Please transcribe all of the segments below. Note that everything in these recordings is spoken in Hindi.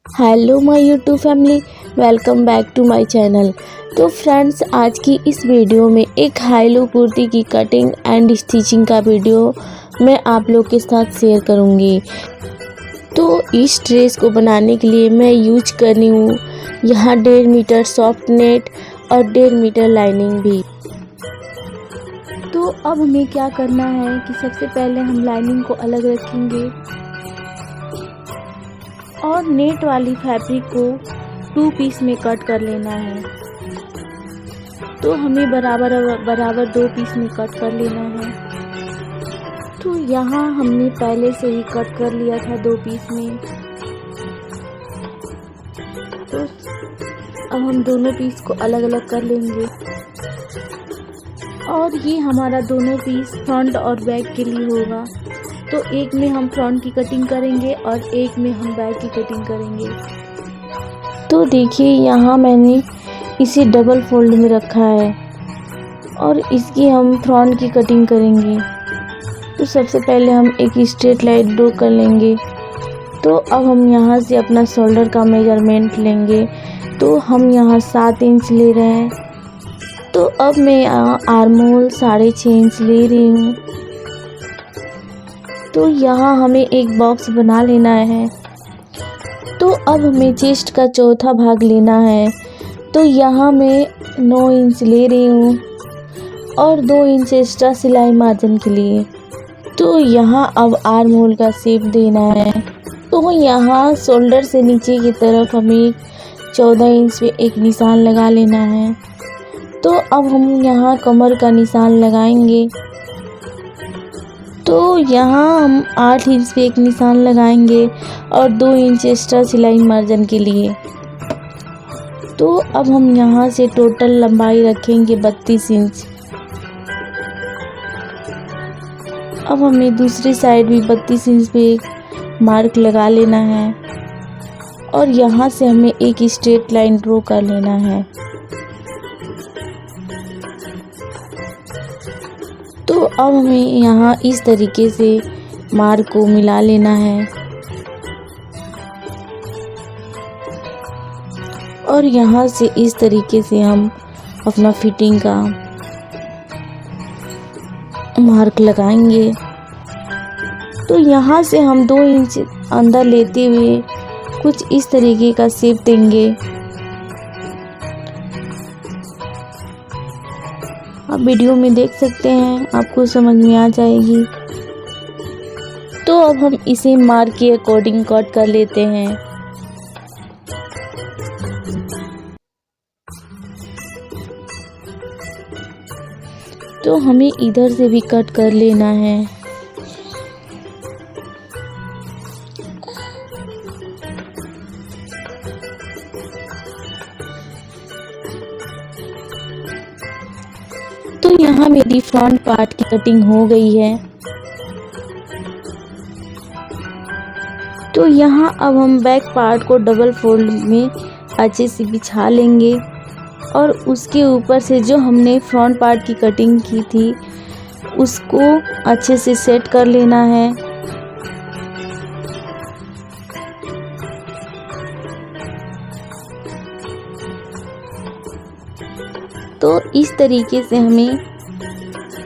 Hello my YouTube family, welcome back to my channel. तो फ्रेंड्स, आज की इस वीडियो में एक हाई लो कुर्ती की कटिंग एंड स्टिचिंग का वीडियो मैं आप लोग के साथ शेयर करूंगी। तो इस ड्रेस को बनाने के लिए मैं यूज कर रही हूँ यहाँ 1.5 मीटर सॉफ्ट नेट और 1.5 मीटर लाइनिंग भी। तो अब हमें क्या करना है कि सबसे पहले हम लाइनिंग को अलग रखेंगे और नेट वाली फैब्रिक को 2 पीस में कट कर लेना है। तो हमें बराबर 2 पीस में कट कर लेना है। तो यहाँ हमने पहले से ही कट कर लिया था 2 पीस में। तो अब हम दोनों पीस को अलग अलग कर लेंगे और ये हमारा दोनों पीस फ्रंट और बैक के लिए होगा। तो एक में हम फ्रंट की कटिंग करेंगे और एक में हम बैक की कटिंग करेंगे। तो देखिए, यहाँ मैंने इसे डबल फोल्ड में रखा है और इसकी हम फ्रंट की कटिंग करेंगे। तो सबसे पहले हम एक स्ट्रेट लाइन ड्रॉ कर लेंगे। तो अब हम यहाँ से अपना शोल्डर का मेजरमेंट लेंगे। तो हम यहाँ 7 इंच ले रहे हैं। तो अब मैं यहाँ आर्म होल 6.5 इंच ले रही हूँ। तो यहाँ हमें एक बॉक्स बना लेना है। तो अब हमें चेस्ट का चौथा भाग लेना है। तो यहाँ मैं 9 इंच ले रही हूँ और 2 इंच एक्स्ट्रा सिलाई मार्जिन के लिए। तो यहाँ अब आर्म होल का शेप देना है। तो यहाँ शोल्डर से नीचे की तरफ हमें 14 इंच पे एक निशान लगा लेना है। तो अब हम यहाँ कमर का निशान लगाएंगे। तो यहाँ हम 8 इंच पे एक निशान लगाएंगे और 2 इंच एक्स्ट्रा सिलाई मार्जिन के लिए। तो अब हम यहाँ से टोटल लंबाई रखेंगे 32 इंच। अब हमें दूसरी साइड भी 32 इंच पे एक मार्क लगा लेना है और यहाँ से हमें एक स्ट्रेट लाइन ड्रॉ कर लेना है। तो अब हमें यहाँ इस तरीके से मार्क को मिला लेना है और यहाँ से इस तरीके से हम अपना फिटिंग का मार्क लगाएंगे। तो यहाँ से हम 2 इंच अंदर लेते हुए कुछ इस तरीके का शेप देंगे। आप वीडियो में देख सकते हैं, आपको समझ में आ जाएगी। तो अब हम इसे मार्क के अकॉर्डिंग कट कर लेते हैं। तो हमें इधर से भी कट कर लेना है। तो यहाँ मेरी फ्रंट पार्ट की कटिंग हो गई है। तो यहाँ अब हम बैक पार्ट को डबल फोल्ड में अच्छे से बिछा लेंगे और उसके ऊपर से जो हमने फ्रंट पार्ट की कटिंग की थी उसको अच्छे से सेट कर लेना है। तो इस तरीके से हमें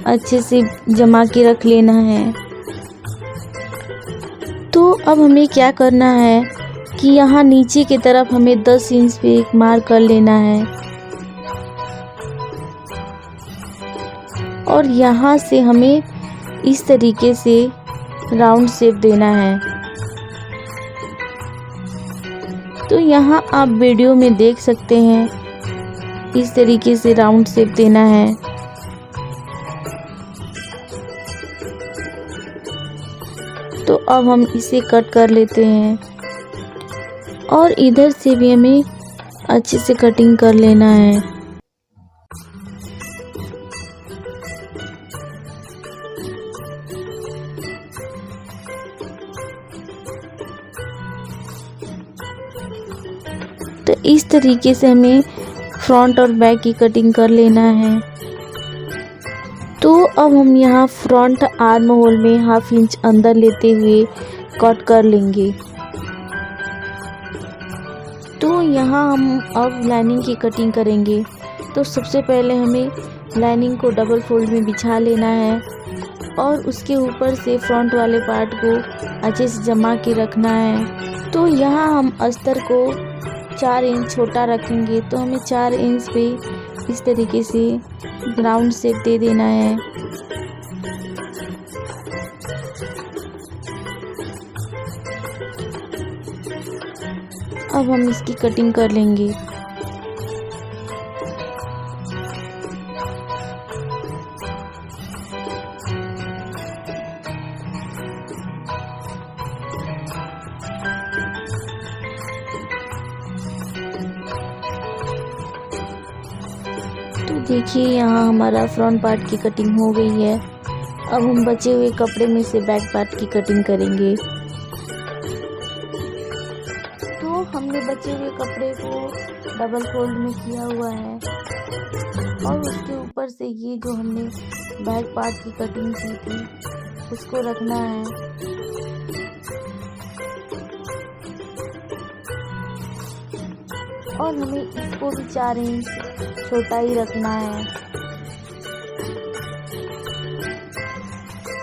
अच्छे से जमा के रख लेना है। तो अब हमें क्या करना है कि यहाँ नीचे की तरफ हमें 10 इंच पे एक मार्क कर लेना है और यहाँ से हमें इस तरीके से राउंड शेप देना है। तो यहाँ आप वीडियो में देख सकते हैं, इस तरीके से राउंड शेप देना है। तो अब हम इसे कट कर लेते हैं और इधर से भी हमें अच्छे से कटिंग कर लेना है। तो इस तरीके से हमें फ्रंट और बैक की कटिंग कर लेना है। तो अब हम यहाँ फ्रंट आर्म होल में 1/2 इंच अंदर लेते हुए कट कर लेंगे। तो यहाँ हम अब लाइनिंग की कटिंग करेंगे। तो सबसे पहले हमें लाइनिंग को डबल फोल्ड में बिछा लेना है और उसके ऊपर से फ्रंट वाले पार्ट को अच्छे से जमा के रखना है। तो यहाँ हम अस्तर को 4 इंच छोटा रखेंगे, तो हमें 4 इंच पे इस तरीके से राउंड शेप दे देना है। अब हम इसकी कटिंग कर लेंगे। तो देखिए यहाँ हमारा फ्रंट पार्ट की कटिंग हो गई है। अब हम बचे हुए कपड़े में से बैक पार्ट की कटिंग करेंगे। तो हमने बचे हुए कपड़े को डबल फोल्ड में किया हुआ है और उसके ऊपर से ये जो हमने बैक पार्ट की कटिंग की थी उसको रखना है। और हमें इसको भी 4 इंच छोटा ही रखना है।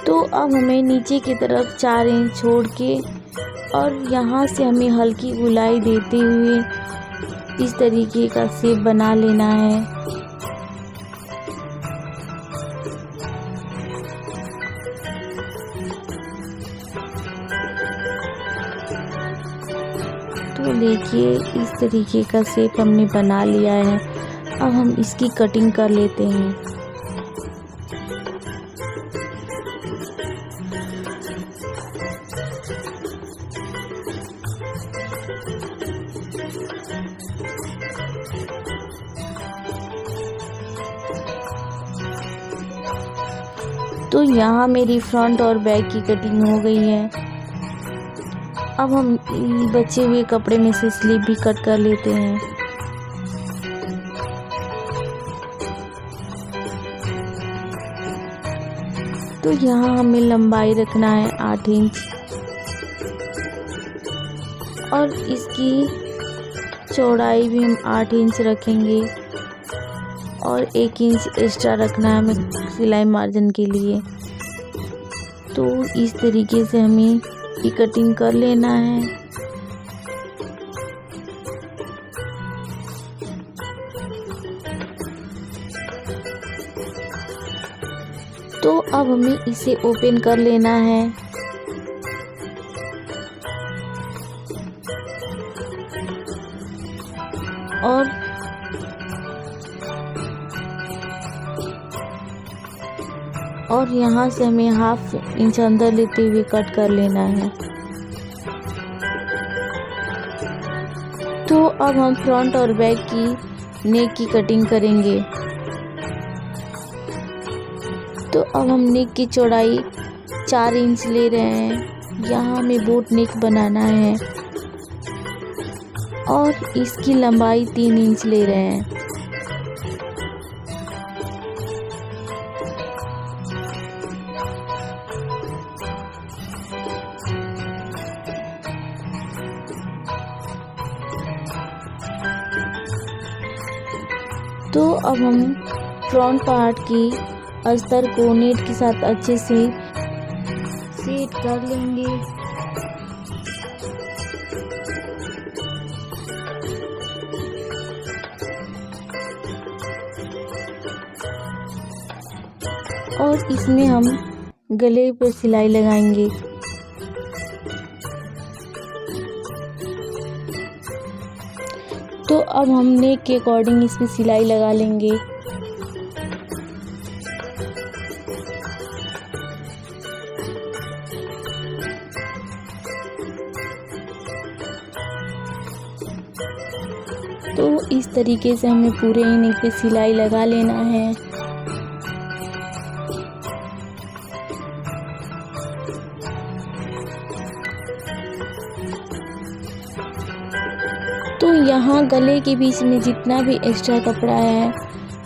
तो अब हमें नीचे की तरफ 4 इंच छोड़ के और यहाँ से हमें हल्की गुलाई देते हुए इस तरीके का शेप बना लेना है। तो देखिए इस तरीके का शेप हमने बना लिया है। अब हम इसकी कटिंग कर लेते हैं। तो यहाँ मेरी फ्रंट और बैक की कटिंग हो गई है। अब हम बचे हुए कपड़े में से स्लीव भी कट कर लेते हैं। तो यहाँ हमें लंबाई रखना है 8 इंच और इसकी चौड़ाई भी हम 8 इंच रखेंगे और 1 इंच एक्स्ट्रा रखना है हमें सिलाई मार्जिन के लिए। तो इस तरीके से हमें की कटिंग कर लेना है। तो अब हमें इसे ओपन कर लेना है। और यहाँ से हमें 1/2 इंच अंदर लेते हुए कट कर लेना है। तो अब हम फ्रंट और बैक की नेक की कटिंग करेंगे। तो अब हम नेक की चौड़ाई 4 इंच ले रहे हैं। यहाँ हमें बोट नेक बनाना है और इसकी लंबाई 3 इंच ले रहे हैं। तो अब हम फ्रंट पार्ट की अस्तर को नेट के साथ अच्छे से सेट कर लेंगे। और इसमें हम गले पर सिलाई लगाएंगे। तो अब हम नेक के अकॉर्डिंग इसमें सिलाई लगा लेंगे। तो इस तरीके से हमें पूरे नेक पे सिलाई लगा लेना है। तो यहाँ गले के बीच में जितना भी एक्स्ट्रा कपड़ा है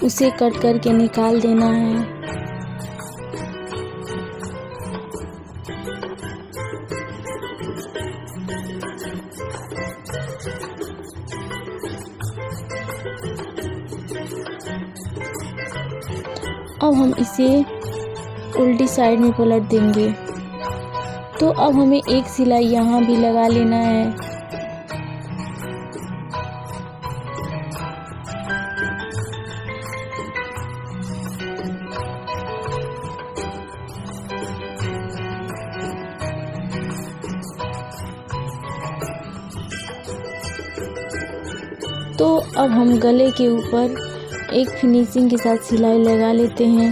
उसे कट करके निकाल देना है। अब हम इसे उल्टी साइड में पलट देंगे। तो अब हमें एक सिलाई यहाँ भी लगा लेना है। तो अब हम गले के ऊपर एक फिनिशिंग के साथ सिलाई लगा लेते हैं।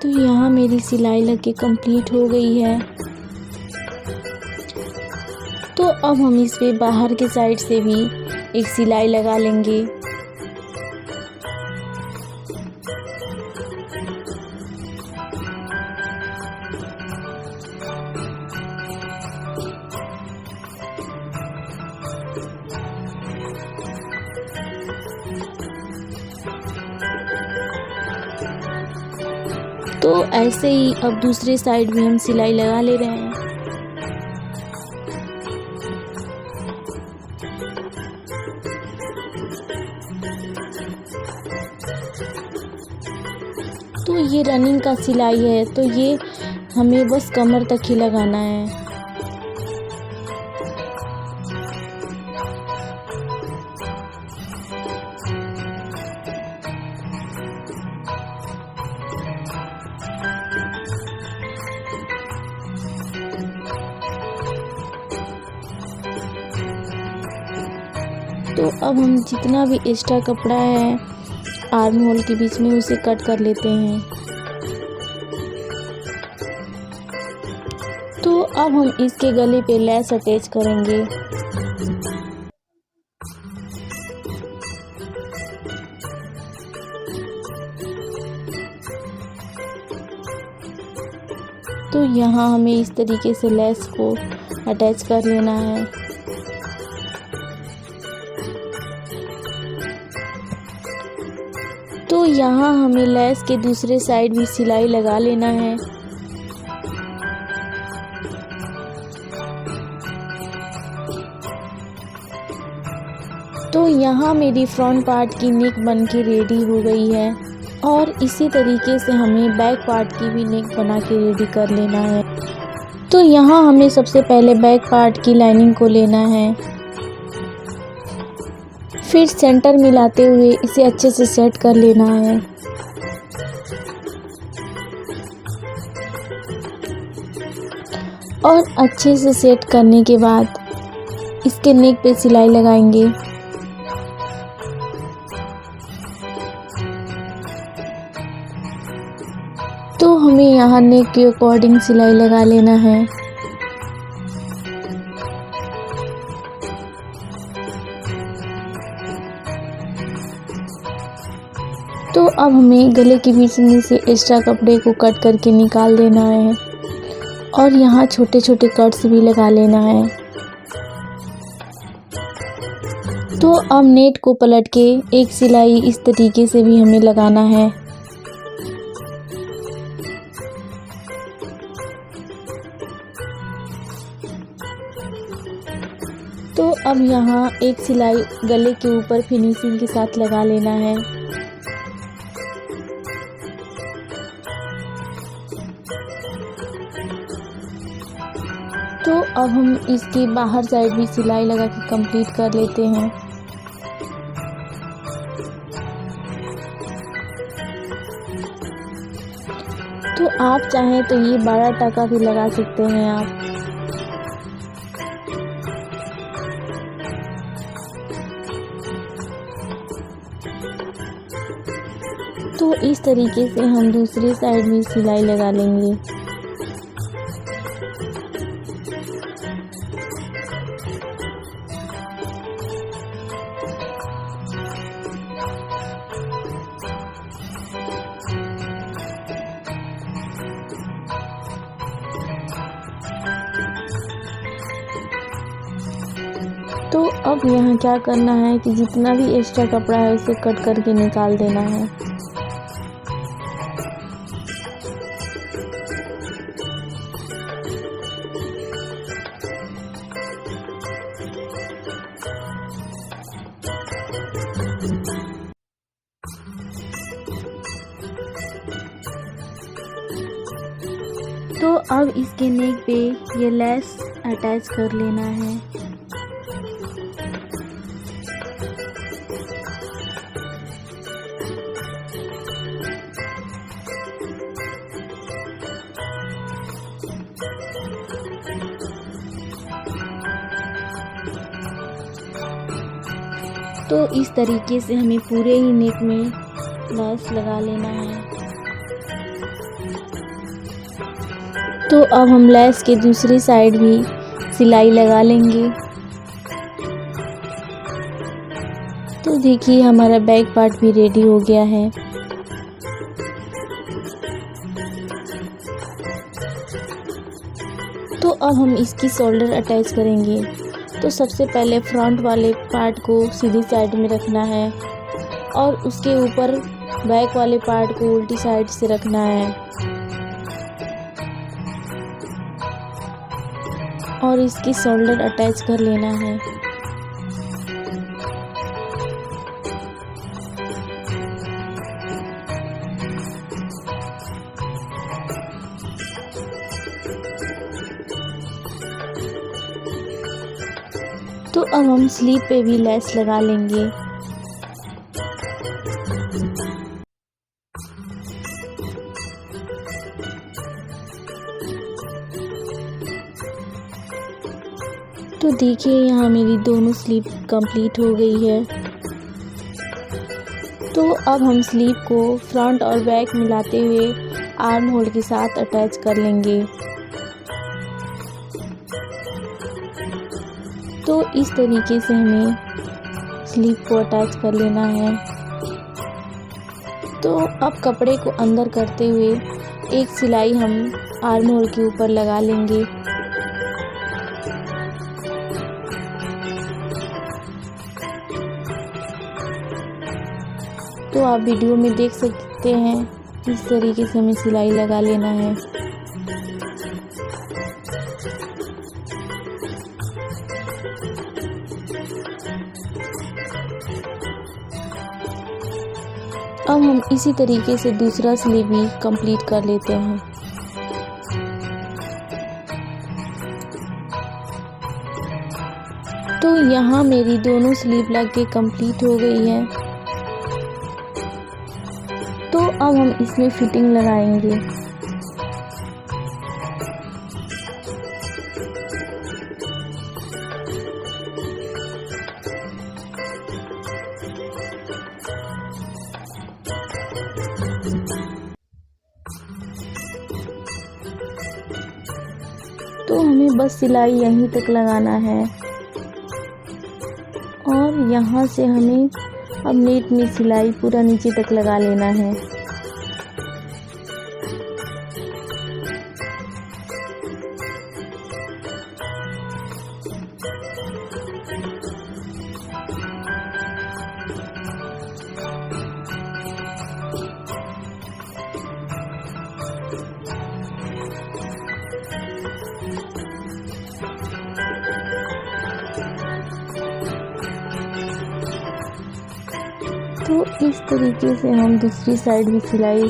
तो यहाँ मेरी सिलाई लग के कंप्लीट हो गई है। तो अब हम इस पे बाहर के साइड से भी एक सिलाई लगा लेंगे। तो ऐसे ही अब दूसरे साइड भी हम सिलाई लगा ले रहे हैं। तो ये रनिंग का सिलाई है, तो ये हमें बस कमर तक ही लगाना है। तो अब हम जितना भी एक्स्ट्रा कपड़ा है आर्म होल के बीच में उसे कट कर लेते हैं। तो अब हम इसके गले पे लेस अटैच करेंगे। तो यहाँ हमें इस तरीके से लेस को अटैच कर लेना है। तो यहाँ हमें लेस के दूसरे साइड भी सिलाई लगा लेना है। तो यहाँ मेरी फ्रंट पार्ट की नेक बन के रेडी हो गई है और इसी तरीके से हमें बैक पार्ट की भी नेक बना के रेडी कर लेना है। तो यहाँ हमें सबसे पहले बैक पार्ट की लाइनिंग को लेना है, फिर सेंटर मिलाते हुए इसे अच्छे से सेट कर लेना है। और अच्छे से सेट करने के बाद इसके नेक पे सिलाई लगाएंगे। तो हमें यहाँ नेक के अकॉर्डिंग सिलाई लगा लेना है। तो अब हमें गले के बीच में से एक्स्ट्रा कपड़े को कट करके निकाल देना है और यहाँ छोटे छोटे कट्स भी लगा लेना है। तो अब नेट को पलट के एक सिलाई इस तरीके से भी हमें लगाना है। तो अब यहाँ एक सिलाई गले के ऊपर फिनिशिंग के साथ लगा लेना है। तो अब हम इसकी बाहर साइड भी सिलाई लगा के कंप्लीट कर लेते हैं। तो आप चाहें तो ये 12 टाका भी लगा सकते हैं आप। तो इस तरीके से हम दूसरी साइड भी सिलाई लगा लेंगे। तो अब यहाँ क्या करना है कि जितना भी एक्स्ट्रा कपड़ा है उसे कट करके निकाल देना है। अब इसके नेक पे ये लेस अटैच कर लेना है। तो इस तरीके से हमें पूरे ही नेक में लेस लगा लेना है। तो अब हम लेस के दूसरी साइड भी सिलाई लगा लेंगे। तो देखिए हमारा बैक पार्ट भी रेडी हो गया है। तो अब हम इसकी शोल्डर अटैच करेंगे। तो सबसे पहले फ्रंट वाले पार्ट को सीधी साइड में रखना है और उसके ऊपर बैक वाले पार्ट को उल्टी साइड से रखना है और इसकी शोल्डर अटैच कर लेना है। तो अब हम स्लीव पे भी लेस लगा लेंगे। तो देखिए यहाँ मेरी दोनों स्लीव कंप्लीट हो गई है। तो अब हम स्लीव को फ्रंट और बैक मिलाते हुए आर्म होल के साथ अटैच कर लेंगे। तो इस तरीके से हमें स्लीव को अटैच कर लेना है। तो अब कपड़े को अंदर करते हुए एक सिलाई हम आर्म होल के ऊपर लगा लेंगे। तो आप वीडियो में देख सकते हैं इस तरीके से हमें सिलाई लगा लेना है। अब हम इसी तरीके से दूसरा स्लीव भी कंप्लीट कर लेते हैं। तो यहाँ मेरी दोनों स्लीव लग के कंप्लीट हो गई है। तो अब हम इसमें फिटिंग लगाएंगे। तो हमें बस सिलाई यहीं तक लगाना है और यहाँ से हमें अब नेट में सिलाई पूरा नीचे तक लगा लेना है। तो इस तरीके से हम दूसरी साइड भी सिलाई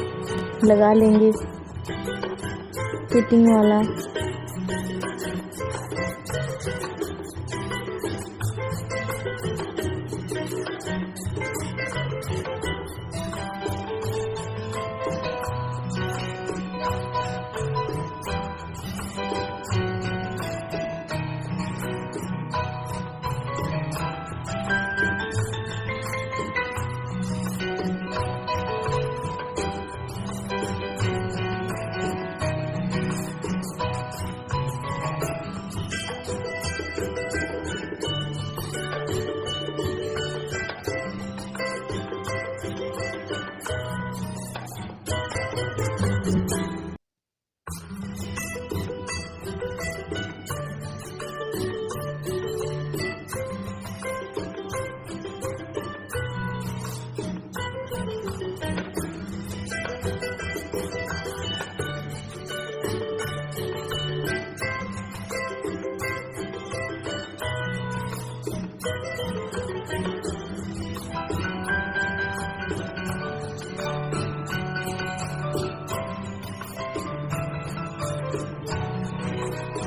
लगा लेंगे फिटिंग वाला।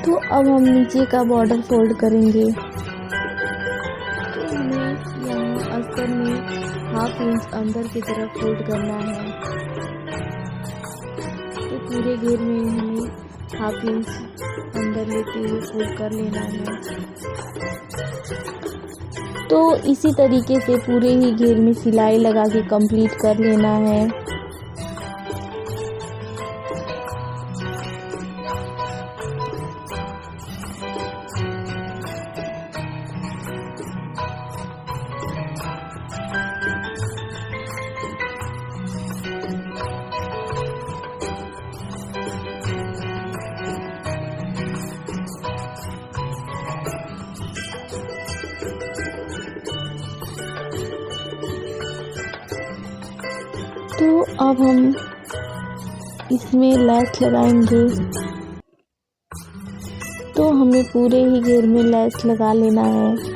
तो अब हम नीचे का बॉर्डर फोल्ड करेंगे। तो हमें यहाँ अस्तर में 1/2 इंच अंदर की तरफ फोल्ड करना है। तो पूरे घेर में हमें 1/2 इंच अंदर लेते हुए फोल्ड कर लेना है। तो इसी तरीके से पूरे ही घेर में सिलाई लगा के कंप्लीट कर लेना है। तो अब हम इसमें लैस लगाएंगे। तो हमें पूरे ही घेर में लैस लगा लेना है।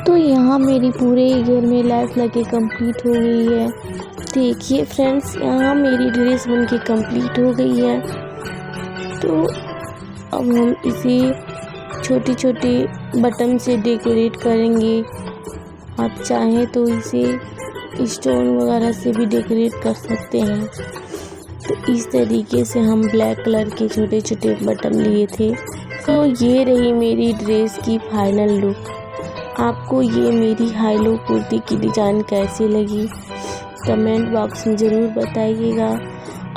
तो यहाँ मेरी पूरे घेर में लैस लगे कंप्लीट हो गई है। देखिए फ्रेंड्स, यहाँ मेरी ड्रेस बनके कंप्लीट हो गई है। तो अब हम इसे छोटे छोटे बटन से डेकोरेट करेंगे। आप चाहें तो इसे स्टोन वगैरह से भी डेकोरेट कर सकते हैं। तो इस तरीके से हम ब्लैक कलर के छोटे छोटे बटन लिए थे। तो ये रही मेरी ड्रेस की फाइनल लुक। आपको ये मेरी हाई लो कुर्ती की डिज़ाइन कैसी लगी कमेंट बॉक्स में ज़रूर बताइएगा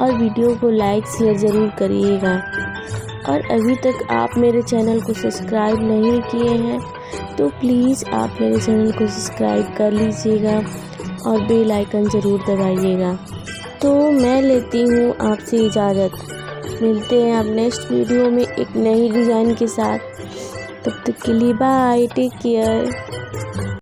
और वीडियो को लाइक शेयर ज़रूर करिएगा। और अभी तक आप मेरे चैनल को सब्सक्राइब नहीं किए हैं तो प्लीज़ आप मेरे चैनल को सब्सक्राइब कर लीजिएगा और बेल आइकन ज़रूर दबाइएगा। तो मैं लेती हूँ आपसे इजाज़त। मिलते हैं अब नेक्स्ट वीडियो में एक नई डिज़ाइन के साथ। तब तक के लिए बाय, टेक केयर।